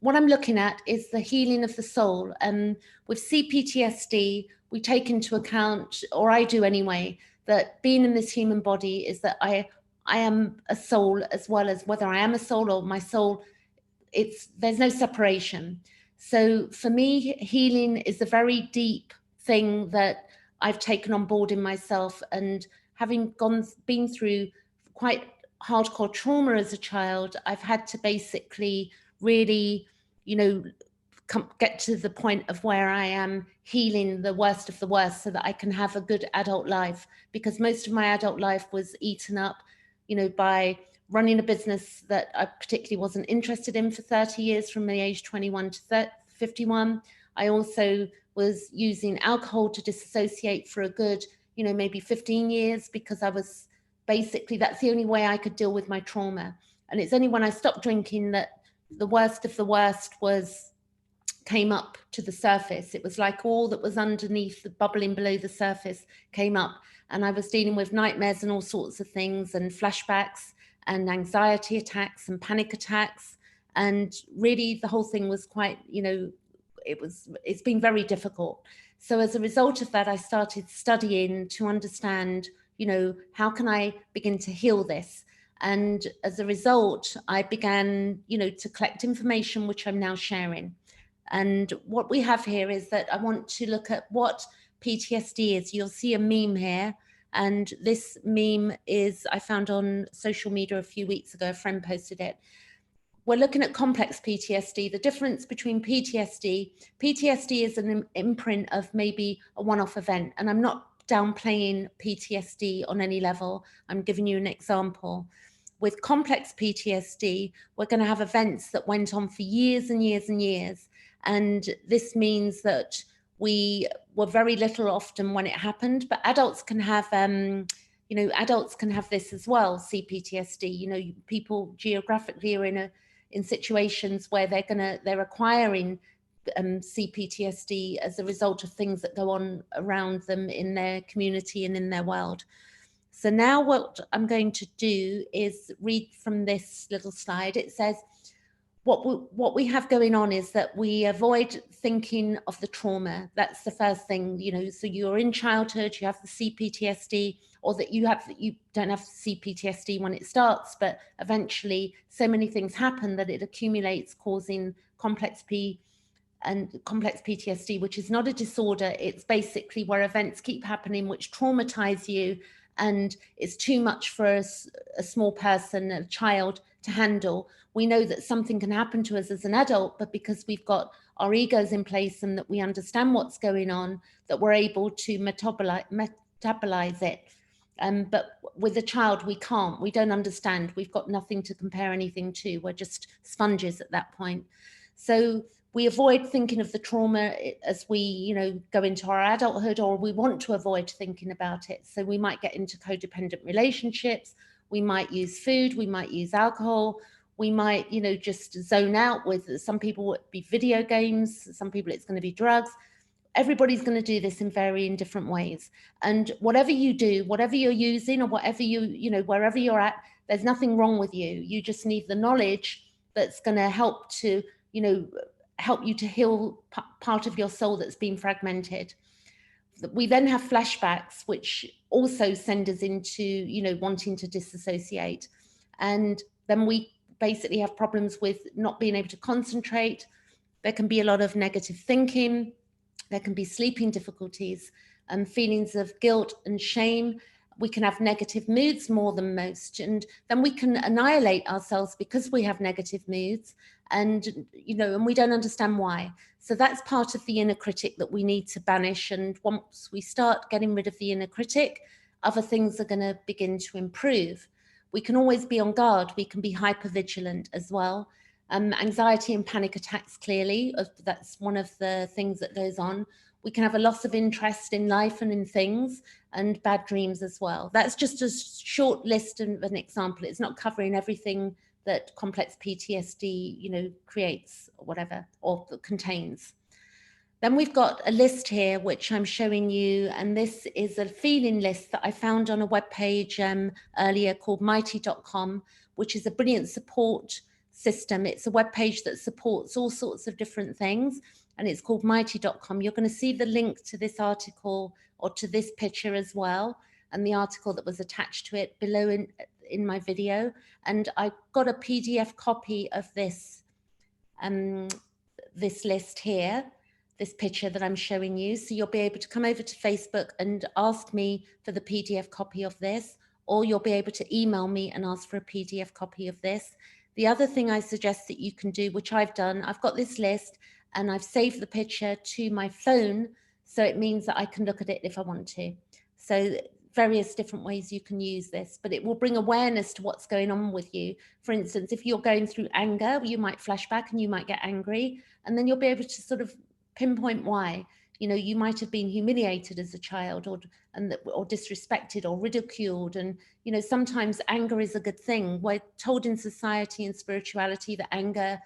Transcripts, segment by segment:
what I'm looking at is the healing of the soul. With CPTSD, we take into account, or I do anyway, that being in this human body is that I am a soul, as well as whether I am a soul or my soul, there's no separation. So for me, healing is a very deep thing that I've taken on board in myself, and having been through quite hardcore trauma as a child, I've had to basically really, get to the point of where I am healing the worst of the worst so that I can have a good adult life, because most of my adult life was eaten up, by running a business that I particularly wasn't interested in for 30 years, from the age 21 to 51. I also was using alcohol to disassociate for a good, maybe 15 years, because I was basically, that's the only way I could deal with my trauma. And it's only when I stopped drinking that the worst of the worst came up to the surface. It was like all that was underneath, the bubbling below the surface, came up. And I was dealing with nightmares and all sorts of things, and flashbacks and anxiety attacks and panic attacks. And really the whole thing was quite, it's been very difficult. So as a result of that, I started studying to understand, how can I begin to heal this? And as a result, I began, to collect information, which I'm now sharing. And what we have here is that I want to look at what PTSD is. You'll see a meme here. And this meme I found on social media a few weeks ago. A friend posted it. We're looking at complex PTSD. The difference between PTSD is an imprint of maybe a one-off event. And I'm not downplaying PTSD on any level. I'm giving you an example. With complex PTSD, we're going to have events that went on for years and years and years. And this means that we were very little often when it happened, but adults can have, adults can have this as well, CPTSD. People geographically are in situations where they're acquiring CPTSD as a result of things that go on around them in their community and in their world. So now what I'm going to do is read from this little slide. It says, what we have going on is that we avoid thinking of the trauma. That's the first thing, so you're in childhood, you have the CPTSD, or that you don't have CPTSD when it starts, but eventually so many things happen that it accumulates, causing complex PTSD, which is not a disorder. It's basically where events keep happening which traumatize you, and it's too much for a small person, a child, to handle. We know that something can happen to us as an adult, but because we've got our egos in place and that we understand what's going on, that we're able to metabolize it. But with a child, we can't. We don't understand. We've got nothing to compare anything to. We're just sponges at that point. So we avoid thinking of the trauma as we, go into our adulthood, or we want to avoid thinking about it. So we might get into codependent relationships. We might use food. We might use alcohol. We might, just zone out with, some people would be video games. Some people it's going to be drugs. Everybody's going to do this in varying different ways. And whatever you do, whatever you're using, or whatever wherever you're at, there's nothing wrong with you. You just need the knowledge that's going to help to, help you to heal part of your soul that's been fragmented. We then have flashbacks, which also send us into, wanting to disassociate. And then we basically have problems with not being able to concentrate. There can be a lot of negative thinking. There can be sleeping difficulties and feelings of guilt and shame. We can have negative moods more than most. And then we can annihilate ourselves because we have negative moods, and, and we don't understand why. So that's part of the inner critic that we need to banish. And once we start getting rid of the inner critic, other things are going to begin to improve. We can always be on guard. We can be hypervigilant as well. Anxiety and panic attacks, clearly, that's one of the things that goes on. We can have a loss of interest in life and in things, and bad dreams as well. That's just a short list of an example. It's not covering everything that complex PTSD, creates or whatever, or contains. Then we've got a list here, which I'm showing you, and this is a feeling list that I found on a webpage earlier called mighty.com, which is a brilliant support system. It's a web page that supports all sorts of different things, and it's called mighty.com. You're going to see the link to this article or to this picture as well, and the article that was attached to it below in my video. And I got a PDF copy of this this list here, this picture that I'm showing you. So you'll be able to come over to Facebook and ask me for the PDF copy of this, or you'll be able to email me and ask for a PDF copy of this. The other thing I suggest that you can do, which I've done, I've got this list and I've saved the picture to my phone, so it means that I can look at it if I want to. So various different ways you can use this, but it will bring awareness to what's going on with you. For instance, if you're going through anger, you might flash back and you might get angry, and then you'll be able to sort of pinpoint why. You know, you might have been humiliated as a child, or disrespected or ridiculed. And, you know, sometimes anger is a good thing. We're told in society and spirituality that anger,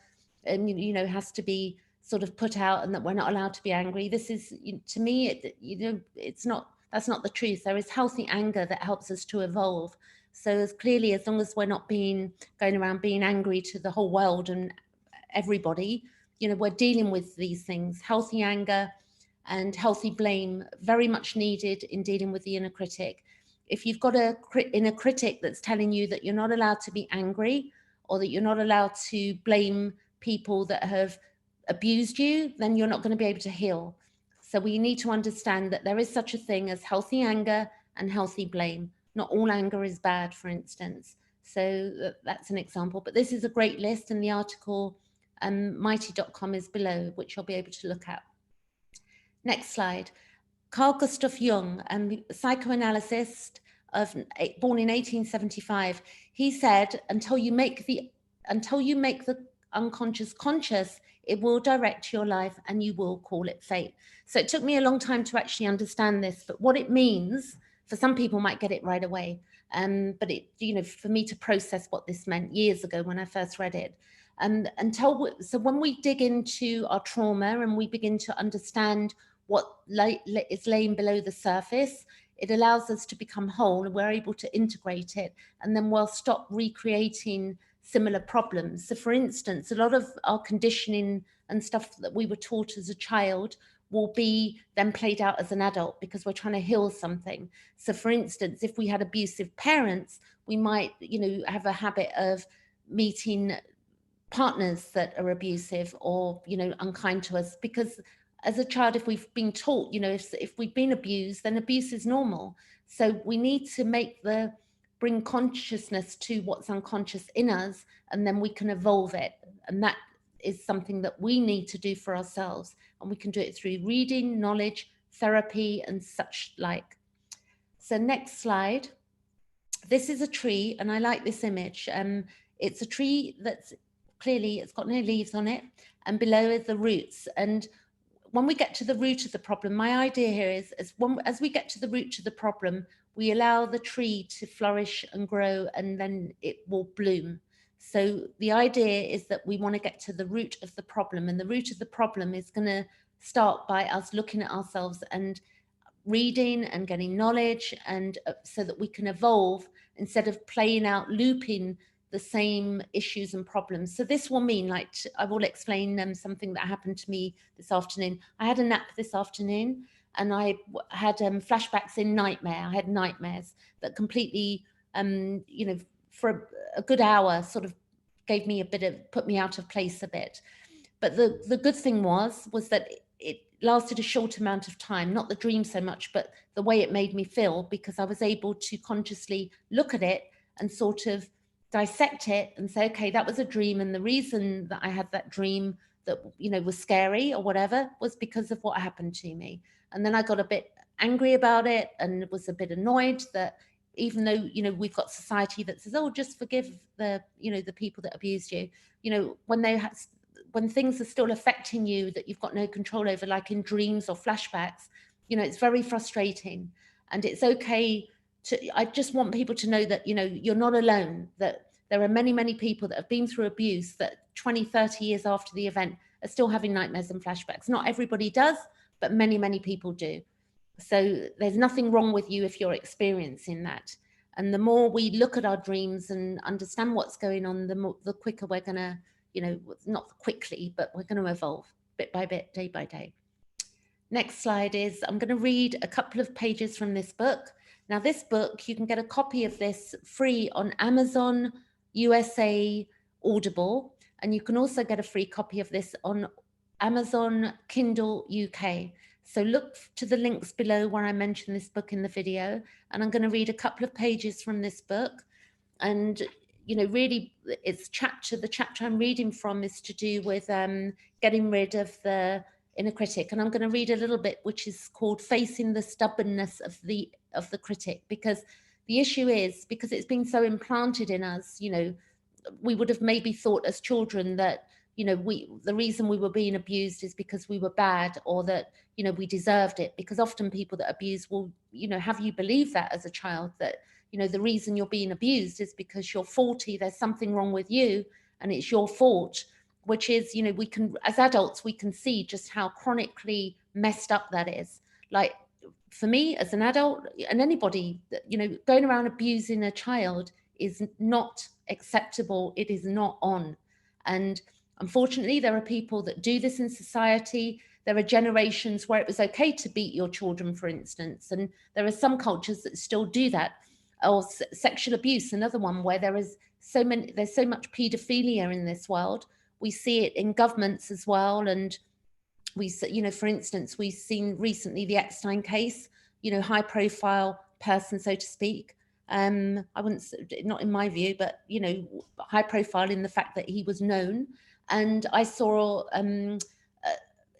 you know, has to be sort of put out, and that we're not allowed to be angry. This is, to me, you know, it's not, that's not the truth. There is healthy anger that helps us to evolve. So as clearly, as long as we're not going around being angry to the whole world and everybody, you know, we're dealing with these things. Healthy anger and healthy blame, very much needed in dealing with the inner critic. If you've got a inner critic that's telling you that you're not allowed to be angry, or that you're not allowed to blame people that have abused you, then you're not going to be able to heal. So we need to understand that there is such a thing as healthy anger and healthy blame. Not all anger is bad, for instance. So that's an example. But this is a great list, and the article mighty.com is below, which you'll be able to look at. Next slide. Carl Gustav Jung, psychoanalyst born in 1875, he said, until you make the unconscious conscious, it will direct your life and you will call it fate. So it took me a long time to actually understand this, but what it means, for some people might get it right away. But it, you know, for me to process what this meant years ago when I first read it. So when we dig into our trauma and we begin to understand what is laying below the surface, it allows us to become whole, and we're able to integrate it, and then we'll stop recreating similar problems. So for instance, a lot of our conditioning and stuff that we were taught as a child will be then played out as an adult because we're trying to heal something. So for instance, if we had abusive parents, we might, you know, have a habit of meeting partners that are abusive or, you know, unkind to us, because as a child, if we've been taught, you know, if we've been abused, then abuse is normal. So we need to bring consciousness to what's unconscious in us, and then we can evolve it. And that is something that we need to do for ourselves. And we can do it through reading, knowledge, therapy, and such like. So next slide. This is a tree, and I like this image. It's a tree that's clearly, it's got no leaves on it, and below is the roots. And when we get to the root of the problem, my idea here is as we get to the root of the problem, we allow the tree to flourish and grow, and then it will bloom. So the idea is that we want to get to the root of the problem, and the root of the problem is going to start by us looking at ourselves and reading and getting knowledge, and so that we can evolve instead of playing out, looping the same issues and problems. So this will mean, like, I will explain something that happened to me this afternoon. I had a nap this afternoon, and I had flashbacks in nightmare. I had nightmares that completely, you know, for a good hour sort of gave me put me out of place a bit. But the good thing was that it lasted a short amount of time, not the dream so much, but the way it made me feel, because I was able to consciously look at it and sort of dissect it and say, okay, that was a dream, and the reason that I had that dream that, you know, was scary or whatever was because of what happened to me. And then I got a bit angry about it and was a bit annoyed that even though, you know, we've got society that says, oh, just forgive the, you know, the people that abused you, you know, when things are still affecting you that you've got no control over, like in dreams or flashbacks, you know, it's very frustrating. And it's okay I just want people to know that, you know, you're not alone, that there are many, many people that have been through abuse that 20, 30 years after the event are still having nightmares and flashbacks. Not everybody does, but many, many people do. So there's nothing wrong with you if you're experiencing that. And the more we look at our dreams and understand what's going on, the quicker we're going to, you know, not quickly, but we're going to evolve bit by bit, day by day. Next slide is, I'm going to read a couple of pages from this book. Now, this book, you can get a copy of this free on Amazon, USA, Audible, and you can also get a free copy of this on Amazon Kindle UK. So look to the links below where I mentioned this book in the video, and I'm going to read a couple of pages from this book. And, you know, really, the chapter I'm reading from is to do with getting rid of the inner critic. And I'm going to read a little bit, which is called Facing the Stubbornness of the Critic, because the issue is, because it's been so implanted in us, you know, we would have maybe thought as children that, you know, the reason we were being abused is because we were bad, or that, you know, we deserved it. Because often people that abuse will, you know, have you believe that as a child, that, you know, the reason you're being abused is because you're faulty, there's something wrong with you and it's your fault, which is, you know, we can, as adults, we can see just how chronically messed up that is. Like, for me as an adult, and anybody, you know, going around abusing a child is not acceptable. It is not on. And unfortunately, there are people that do this in society. There are generations where it was okay to beat your children, for instance, and there are some cultures that still do that. Or sexual abuse, another one where there's so much paedophilia in this world. We see it in governments as well. And we, you know, for instance, we've seen recently the Epstein case, you know, high profile person, so to speak. I wouldn't, not in my view, but, you know, high profile in the fact that he was known. And I saw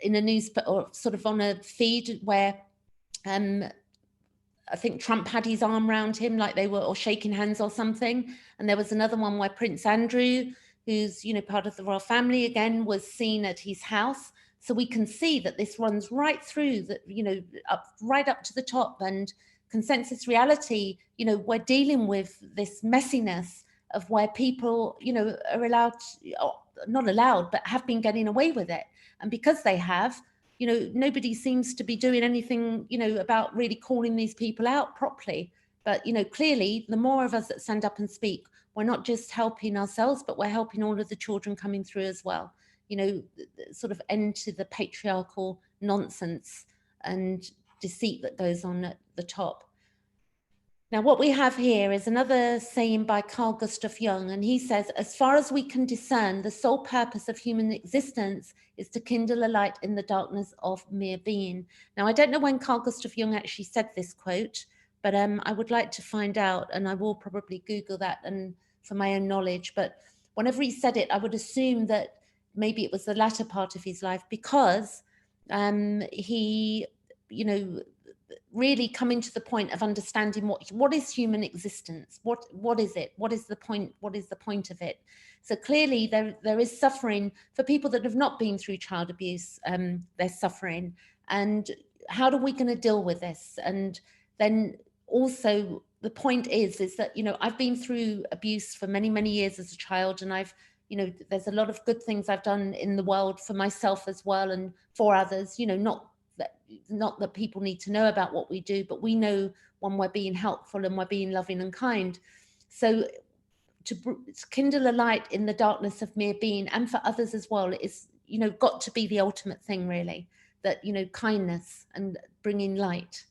in a news, or sort of on a feed where I think Trump had his arm around him, like they were, or shaking hands or something. And there was another one where Prince Andrew, who's, you know, part of the royal family, again, was seen at his house. So we can see that this runs right through that, you know, right up to the top. And consensus reality, you know, we're dealing with this messiness of where people, you know, are allowed, not allowed, but have been getting away with it. And because they have, you know, nobody seems to be doing anything, you know, about really calling these people out properly. But, you know, clearly, the more of us that stand up and speak, we're not just helping ourselves, but we're helping all of the children coming through as well. You know, sort of end to the patriarchal nonsense and deceit that goes on at the top. Now, what we have here is another saying by Carl Gustav Jung, and he says, as far as we can discern, the sole purpose of human existence is to kindle a light in the darkness of mere being. Now, I don't know when Carl Gustav Jung actually said this quote, but I would like to find out, and I will probably Google that and for my own knowledge. But whenever he said it, I would assume that maybe it was the latter part of his life, because he, you know, really coming to the point of understanding what is human existence, what is it, what is the point of it. So clearly there is suffering for people that have not been through child abuse. There's suffering, and how are we going to deal with this? And then also the point is that, you know, I've been through abuse for many years as a child, and I've, you know, there's a lot of good things I've done in the world for myself as well and for others, you know, not that people need to know about what we do, but we know when we're being helpful and we're being loving and kind. So to kindle a light in the darkness of mere being, and for others as well, is, you know, got to be the ultimate thing, really, that, you know, kindness and bringing light.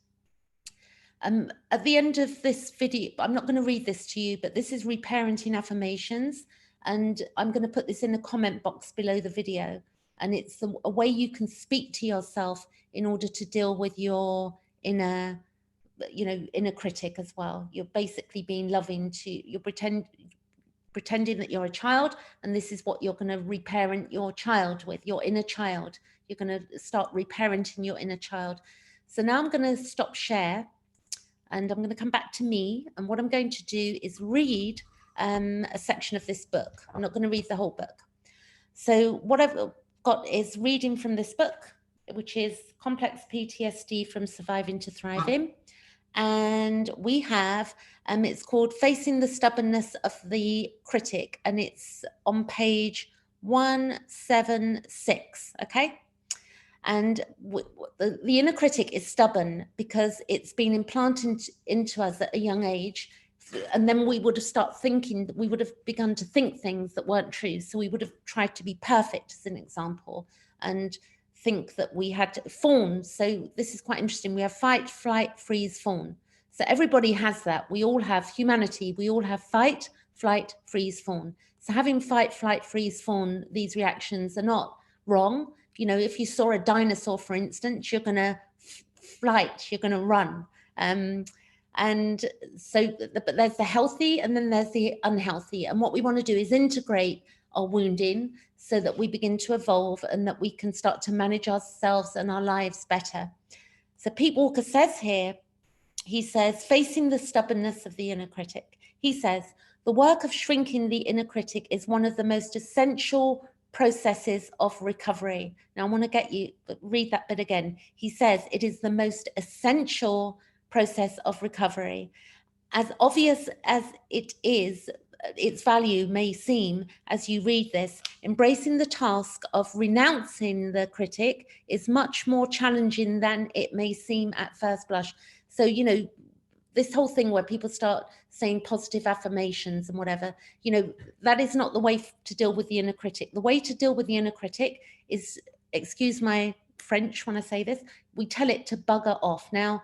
At the end of this video, I'm not going to read this to you, but this is reparenting affirmations, and I'm going to put this in the comment box below the video. And it's a way you can speak to yourself in order to deal with your inner, you know, inner critic as well. You're basically being loving you're pretending that you're a child, and this is what you're going to reparent your child with, your inner child. You're going to start reparenting your inner child. So now I'm going to stop share, and I'm going to come back to me. And what I'm going to do is read a section of this book. I'm not going to read the whole book. So what I've got is reading from this book, which is Complex PTSD from Surviving to Thriving. And we have, it's called Facing the Stubbornness of the Critic, and it's on page 176, okay? And the inner critic is stubborn because it's been implanted into us at a young age and then we would have started thinking, we would have begun to think things that weren't true. So we would have tried to be perfect, as an example, and think that we had fawn. So this is quite interesting. We have fight, flight, freeze, fawn. So everybody has that. We all have humanity. We all have fight, flight, freeze, fawn. So having fight, flight, freeze, fawn, these reactions are not wrong. You know, if you saw a dinosaur, for instance, you're going to flight, you're going to run. And so, but there's the healthy and then there's the unhealthy. And what we want to do is integrate our wounding so that we begin to evolve and that we can start to manage ourselves and our lives better. So Pete Walker says here, he says, facing the stubbornness of the inner critic. He says, the work of shrinking the inner critic is one of the most essential processes of recovery. Now I want to get you, read that bit again. He says, it is the most essential process of recovery. As obvious as it is, its value may seem as you read this, embracing the task of renouncing the critic is much more challenging than it may seem at first blush. So, you know, this whole thing where people start saying positive affirmations and whatever, you know, that is not the way to deal with the inner critic. The way to deal with the inner critic is, excuse my French when I say this, we tell it to bugger off. Now,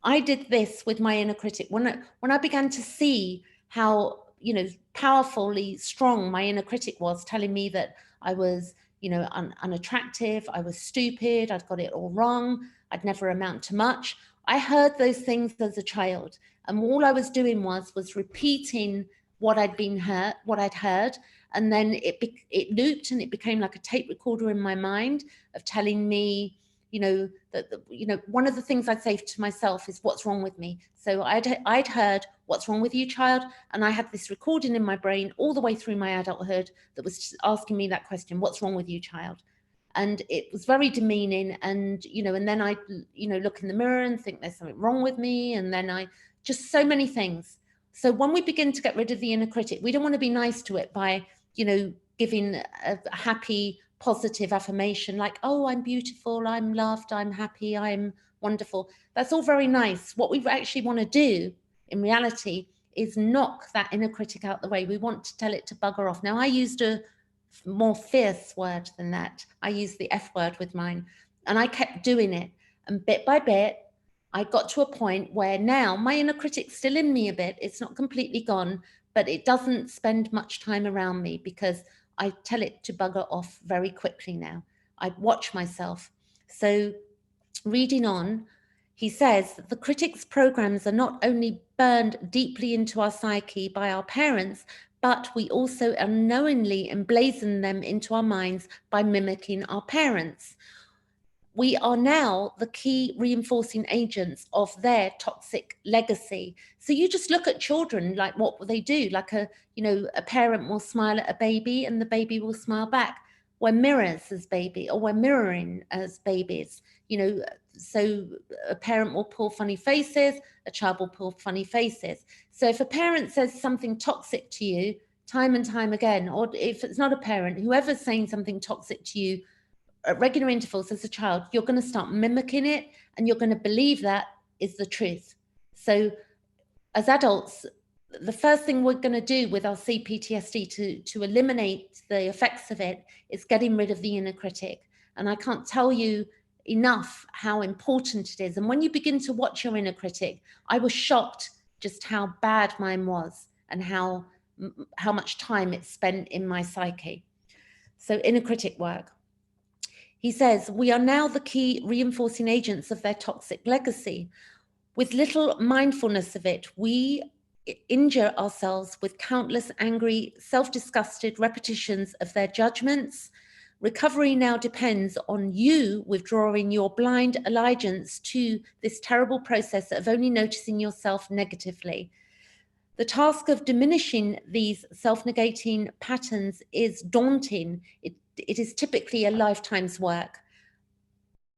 I did this with my inner critic. When I began to see how, you know, powerfully strong my inner critic was, telling me that I was, you know, unattractive, I was stupid, I'd got it all wrong, I'd never amount to much. I heard those things as a child, and all I was doing was repeating what I'd heard, and then it looped and it became like a tape recorder in my mind of telling me, you know, that you know, one of the things I'd say to myself is, what's wrong with me? So I'd heard, what's wrong with you, child? And I had this recording in my brain all the way through my adulthood that was asking me that question, what's wrong with you, child? And it was very demeaning. And, you know, and then I, you know, look in the mirror and think there's something wrong with me. And then I just so many things. So when we begin to get rid of the inner critic, we don't want to be nice to it by, you know, giving a happy, positive affirmation like, oh, I'm beautiful, I'm loved, I'm happy, I'm wonderful. That's all very nice. What we actually want to do in reality is knock that inner critic out the way. We want to tell it to bugger off. Now, I used a more fierce word than that. I used the F word with mine, and I kept doing it. And bit by bit, I got to a point where now my inner critic's still in me a bit. It's not completely gone, but it doesn't spend much time around me because I tell it to bugger off very quickly now. I watch myself. So reading on, he says, the critic's programs are not only burned deeply into our psyche by our parents, but we also unknowingly emblazon them into our minds by mimicking our parents. We are now the key reinforcing agents of their toxic legacy. So you just look at children, like what will they do? Like a parent will smile at a baby and the baby will smile back. We're mirrors as baby, or we're mirroring as babies, you know. So a parent will pull funny faces, a child will pull funny faces. So if a parent says something toxic to you time and time again, or if it's not a parent, whoever's saying something toxic to you at regular intervals as a child, you're going to start mimicking it and you're going to believe that is the truth. So as adults, the first thing we're going to do with our CPTSD to eliminate the effects of it is getting rid of the inner critic. And I can't tell you enough how important it is. And when you begin to watch your inner critic, I was shocked just how bad mine was and how much time it spent in my psyche. So inner critic work. He says, we are now the key reinforcing agents of their toxic legacy. With little mindfulness of it, we injure ourselves with countless angry, self-disgusted repetitions of their judgments. Recovery now depends on you withdrawing your blind allegiance to this terrible process of only noticing yourself negatively. The task of diminishing these self-negating patterns is daunting. It is typically a lifetime's work,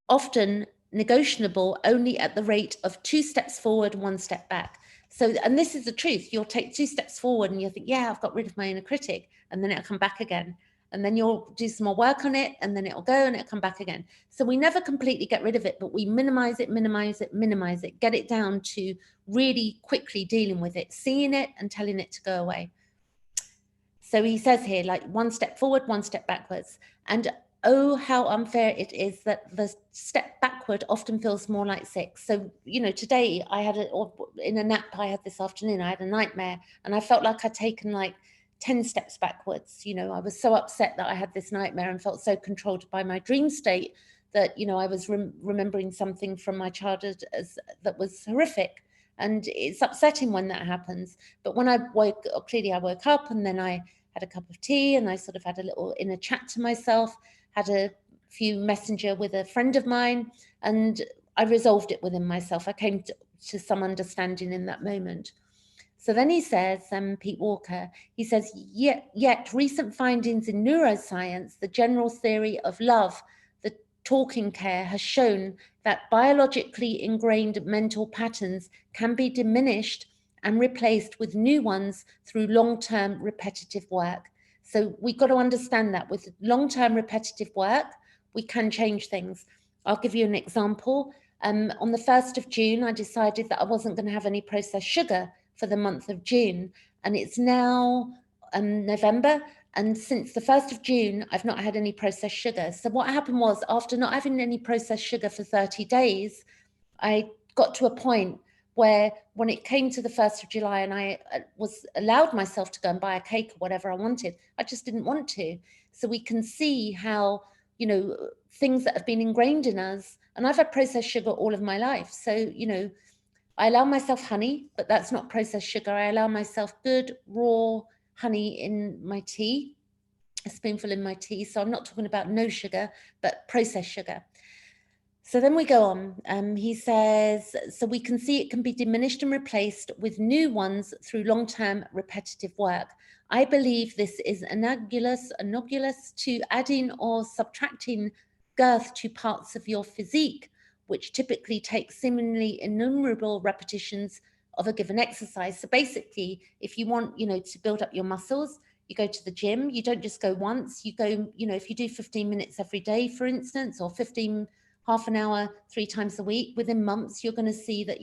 often negotiable only at the rate of 2 steps forward, 1 step back. So, and this is the truth, you'll take 2 steps forward and you'll think, yeah, I've got rid of my inner critic, and then it'll come back again. and then you'll do some more work on it, and then it'll go and it'll come back again. So we never completely get rid of it, but we minimize it, minimize it, minimize it, get it down to really quickly dealing with it, seeing it and telling it to go away. So he says here, like, 1 step forward, 1 step backwards. And oh, how unfair it is that the step backward often feels more like 6. So, you know, today I had in a nap I had this afternoon, I had a nightmare, and I felt like I'd taken like 10 steps backwards. You know, I was so upset that I had this nightmare and felt so controlled by my dream state that, you know, I was remembering something from my childhood that was horrific. And it's upsetting when that happens. But when I woke up, and then I had a cup of tea, and I sort of had a little inner chat to myself, had a few messenger with a friend of mine, and I resolved it within myself. I came to some understanding in that moment. So then he says, Pete Walker, he says, yet recent findings in neuroscience, the general theory of love, the talking care, has shown that biologically ingrained mental patterns can be diminished and replaced with new ones through long-term repetitive work. So we've got to understand that with long-term repetitive work, we can change things. I'll give you an example. On the 1st of June, I decided that I wasn't going to have any processed sugar for the month of June. And it's now November. And since the 1st of June, I've not had any processed sugar. So what happened was, after not having any processed sugar for 30 days, I got to a point where when it came to the 1st of July and I was allowed myself to go and buy a cake or whatever I wanted, I just didn't want to. So we can see how, you know, things that have been ingrained in us, and I've had processed sugar all of my life. So, you know, I allow myself honey, but that's not processed sugar. I allow myself good raw honey in my tea, a spoonful in my tea. So I'm not talking about no sugar, but processed sugar. So then we go on. He says, so we can see it can be diminished and replaced with new ones through long-term repetitive work. I believe this is analogous to adding or subtracting girth to parts of your physique, which typically takes seemingly innumerable repetitions of a given exercise. So basically, if you want, you know, to build up your muscles, you go to the gym. You don't just go once. You go, you know, if you do 15 minutes every day, for instance, or half an hour 3 times a week, within months, you're going to see that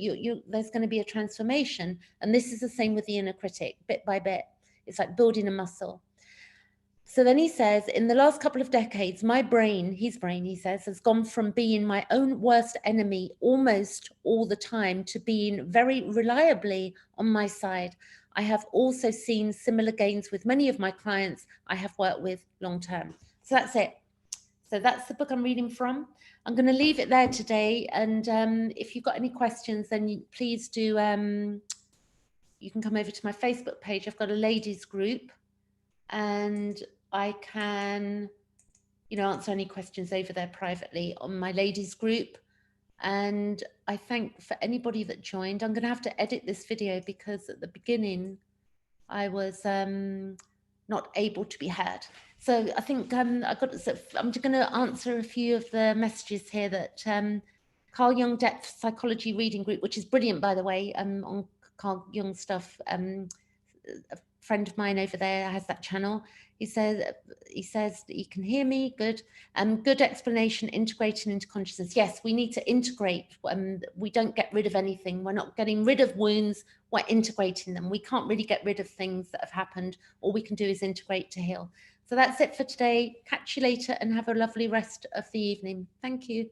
there's going to be a transformation. And this is the same with the inner critic, bit by bit. It's like building a muscle. So then he says, in the last couple of decades, my brain, his brain, he says, has gone from being my own worst enemy almost all the time to being very reliably on my side. I have also seen similar gains with many of my clients I have worked with long term. So that's it. So that's the book I'm reading from. I'm going to leave it there today. And if you've got any questions, then please do, you can come over to my Facebook page. I've got a ladies group, and I can, you know, answer any questions over there privately on my ladies group. And I thank for anybody that joined. I'm going to have to edit this video because at the beginning I was not able to be heard. So I think I'm just going to answer a few of the messages here that Carl Jung Depth Psychology Reading Group, which is brilliant, by the way, on Carl Jung stuff. A friend of mine over there has that channel. He says he can hear me. Good. Good explanation, integrating into consciousness. Yes, we need to integrate. We don't get rid of anything. We're not getting rid of wounds. We're integrating them. We can't really get rid of things that have happened. All we can do is integrate to heal. So that's it for today. Catch you later and have a lovely rest of the evening. Thank you.